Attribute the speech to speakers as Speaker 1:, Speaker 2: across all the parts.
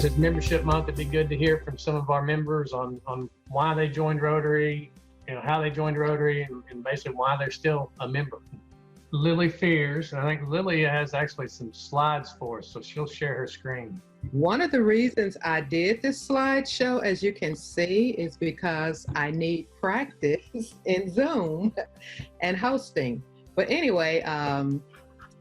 Speaker 1: This membership month, it'd be good to hear from some of our members on why they joined Rotary, how they joined Rotary, and basically why they're still a member. Lillie fears, and I think Lillie has actually some slides for us, so she'll share her screen.
Speaker 2: One of the reasons I did this slideshow, as you can see, is because I need practice in Zoom and hosting. But anyway, I'm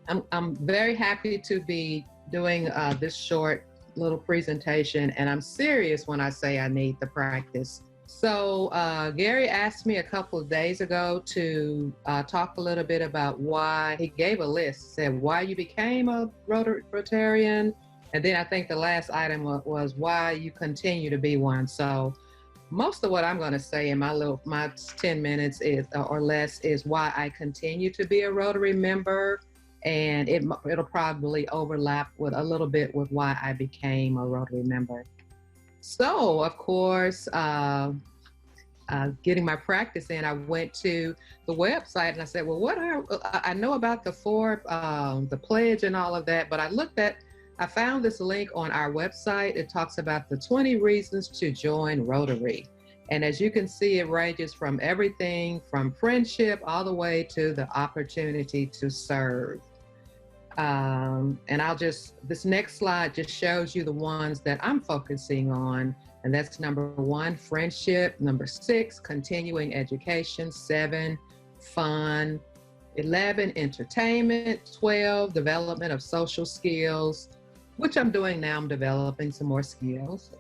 Speaker 2: very happy to be doing this short little presentation, and I'm serious when I say I need the practice. So Gary asked me a couple of days ago to talk a little bit about why. He gave a list, said why you became a Rotarian, and then I think the last item was why you continue to be one. So most of what I'm going to say in my 10 minutes is or less is why I continue to be a Rotary member, and it'll probably overlap with a little bit with why I became a Rotary member. So, of course, getting my practice in, I went to the website and I said, well, I know about the pledge and all of that, but I found this link on our website. It talks about the 20 reasons to join Rotary. And as you can see, it ranges from everything from friendship all the way to the opportunity to serve. And this next slide just shows you the ones that I'm focusing on. And that's number 1, friendship. Number 6, continuing education. 7, fun. 11, entertainment. 12, development of social skills, which I'm doing now. I'm developing some more skills.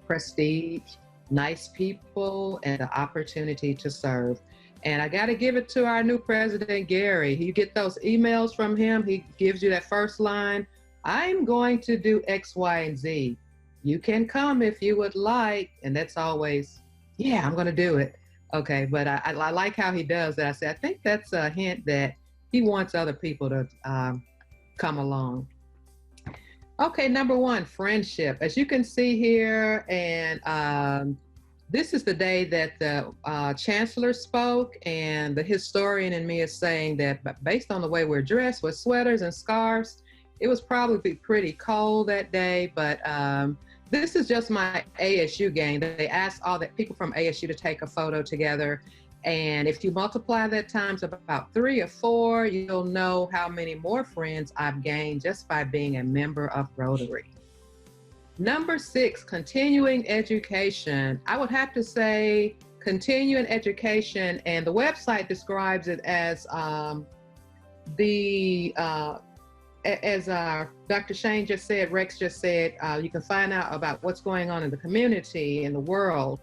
Speaker 2: Prestige, nice people, and the opportunity to serve. And I got to give it to our new president, Gary. You get those emails from him. He gives you that first line. I'm going to do X, Y, and Z. You can come if you would like. And that's always, yeah, I'm going to do it. Okay, but I like how he does that. I say, I think that's a hint that he wants other people to come along. Okay, number 1, friendship. As you can see here, and this is the day that the chancellor spoke, and the historian in me is saying that based on the way we're dressed with sweaters and scarves, it was probably pretty cold that day, but this is just my ASU gang. They asked all the people from ASU to take a photo together, and if you multiply that times about 3 or 4, you'll know how many more friends I've gained just by being a member of Rotary. Number 6, continuing education. I would have to say continuing education, and the website describes it as Dr. Shane just said, Rex just said, you can find out about what's going on in the community, in the world.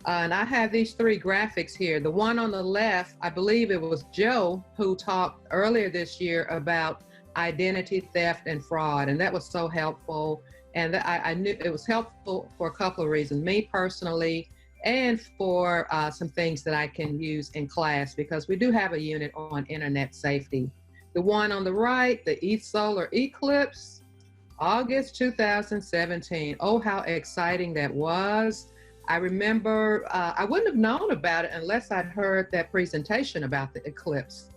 Speaker 2: And I have these 3 graphics here. The one on the left, I believe it was Joe who talked earlier this year about identity theft and fraud, and that was so helpful. And I knew it was helpful for a couple of reasons, me personally, and for some things that I can use in class, because we do have a unit on internet safety. The one on the right, the solar eclipse, August 2017. Oh, how exciting that was. I remember, I wouldn't have known about it unless I'd heard that presentation about the eclipse.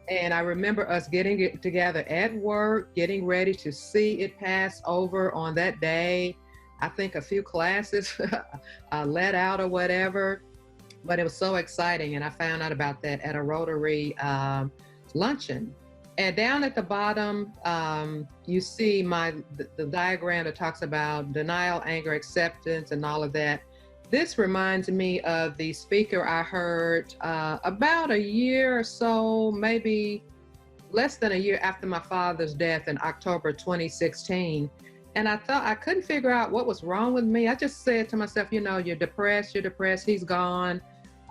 Speaker 2: And I remember us getting together at work, getting ready to see it pass over on that day. I think a few classes let out or whatever, but it was so exciting. And I found out about that at a Rotary luncheon. And down at the bottom, you see the diagram that talks about denial, anger, acceptance, and all of that. This reminds me of the speaker I heard about a year or so, maybe less than a year after my father's death in October 2016. And I thought, I couldn't figure out what was wrong with me. I just said to myself, you're depressed, he's gone.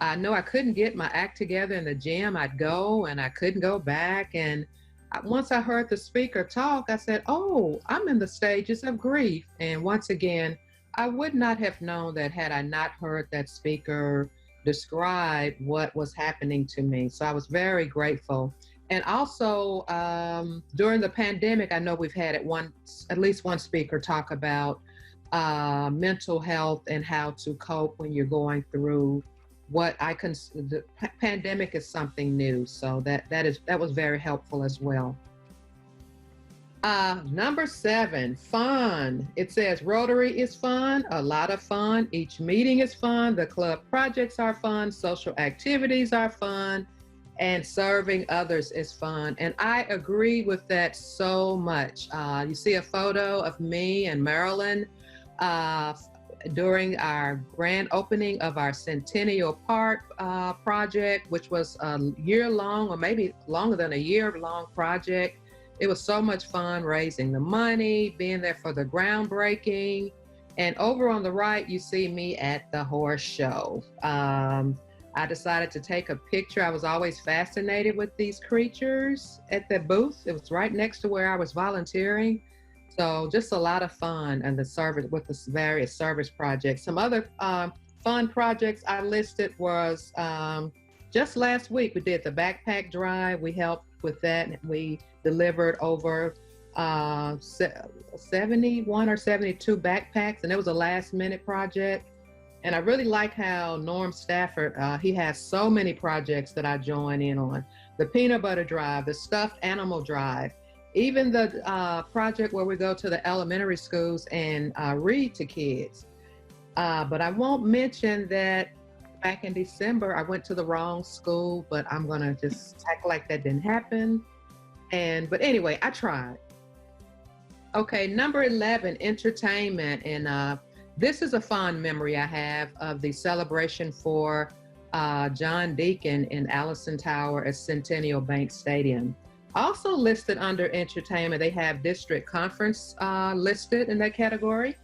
Speaker 2: I know I couldn't get my act together in the gym. I'd go and I couldn't go back. And once I heard the speaker talk, I said, oh, I'm in the stages of grief. And once again, I would not have known that had I not heard that speaker describe what was happening to me. So I was very grateful. And also during the pandemic, I know we've had at least one speaker talk about mental health and how to cope when you're going through what I consider the pandemic is something new. So that was very helpful as well. Number 7, fun. It says Rotary is fun, a lot of fun. Each meeting is fun. The club projects are fun. Social activities are fun. And serving others is fun. And I agree with that so much. You see a photo of me and Marilyn during our grand opening of our Centennial Park project, which was a year-long, or maybe longer than a year-long project. It was so much fun raising the money, being there for the groundbreaking. And over on the right, you see me at the horse show. I decided to take a picture. I was always fascinated with these creatures at the booth. It was right next to where I was volunteering. So just a lot of fun and the service with the various service projects. Some other fun projects I listed was just last week, we did the backpack drive. We helped with that. We delivered over 71 or 72 backpacks, and it was a last minute project. And I really like how Norm Stafford, he has so many projects that I join in on. The peanut butter drive, the stuffed animal drive, even the project where we go to the elementary schools and read to kids. But I won't mention that back in December, I went to the wrong school, but I'm gonna just act like that didn't happen. But anyway, I tried. Okay, number 11, entertainment. And this is a fond memory I have of the celebration for John Deacon in Allison Tower at Centennial Bank Stadium. Also listed under entertainment, they have district conference listed in that category.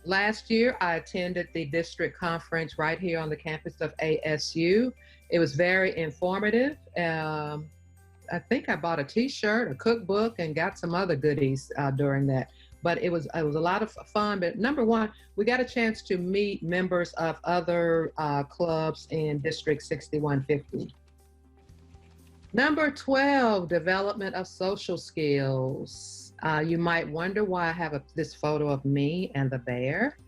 Speaker 2: Last year, I attended the district conference right here on the campus of ASU. It was very informative. I think I bought a t-shirt, a cookbook, and got some other goodies during that. But it was a lot of fun. But number 1, we got a chance to meet members of other clubs in District 6150. Number 12, development of social skills. You might wonder why I have this photo of me and the bear.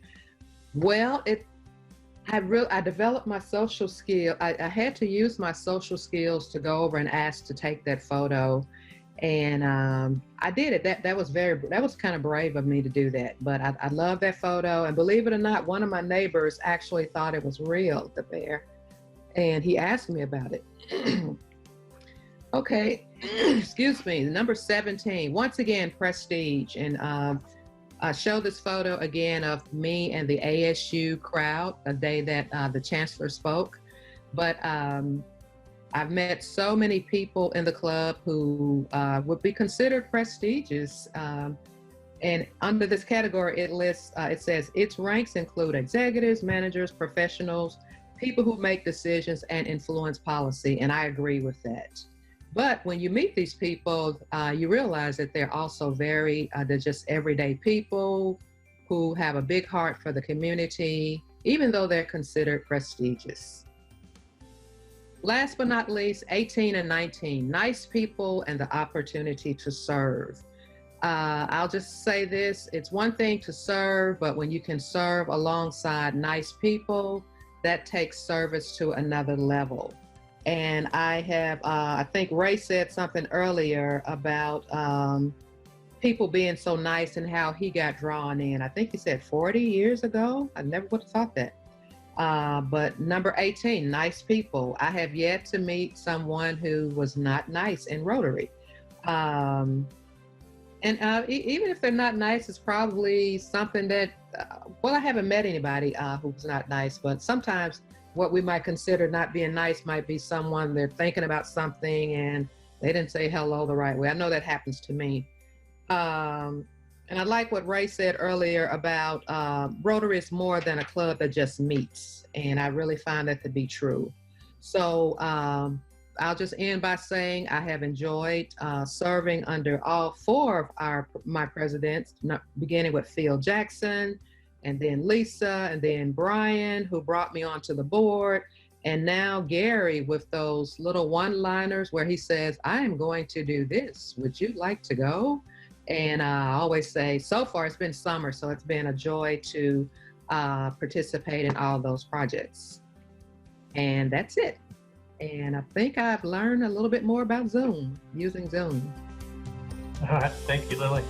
Speaker 2: Well, I developed my social skill. I had to use my social skills to go over and ask to take that photo. And I did it. That was kind of brave of me to do that. But I love that photo. And believe it or not, one of my neighbors actually thought it was real, the bear. And he asked me about it. Okay, excuse me, number 17, once again, prestige. And I show this photo again of me and the ASU crowd, the day that the chancellor spoke. But I've met so many people in the club who would be considered prestigious. And under this category, it lists, it says its ranks include executives, managers, professionals, people who make decisions and influence policy. And I agree with that. But when you meet these people, you realize that they're also they're just everyday people who have a big heart for the community, even though they're considered prestigious. Last but not least, 18 and 19, nice people and the opportunity to serve. I'll just say this, it's one thing to serve, but when you can serve alongside nice people, that takes service to another level. And I have, I think Ray said something earlier about people being so nice and how he got drawn in. I think he said 40 years ago. I never would have thought that. But number 18, nice people. I have yet to meet someone who was not nice in Rotary. And even if they're not nice, it's probably something that, well, I haven't met anybody who was not nice, but sometimes what we might consider not being nice might be someone they're thinking about something and they didn't say hello the right way. I know that happens to me. And I like what Ray said earlier about Rotary is more than a club that just meets. And I really find that to be true. So I'll just end by saying I have enjoyed serving under all 4 of my presidents, beginning with Phil Jackson, and then Lisa, and then Brian, who brought me onto the board, and now Gary with those little one-liners where he says, I am going to do this. Would you like to go? And I always say, so far it's been summer, so it's been a joy to participate in all those projects. And that's it. And I think I've learned a little bit more about Zoom, using Zoom.
Speaker 1: All right. Thank you, Lillie.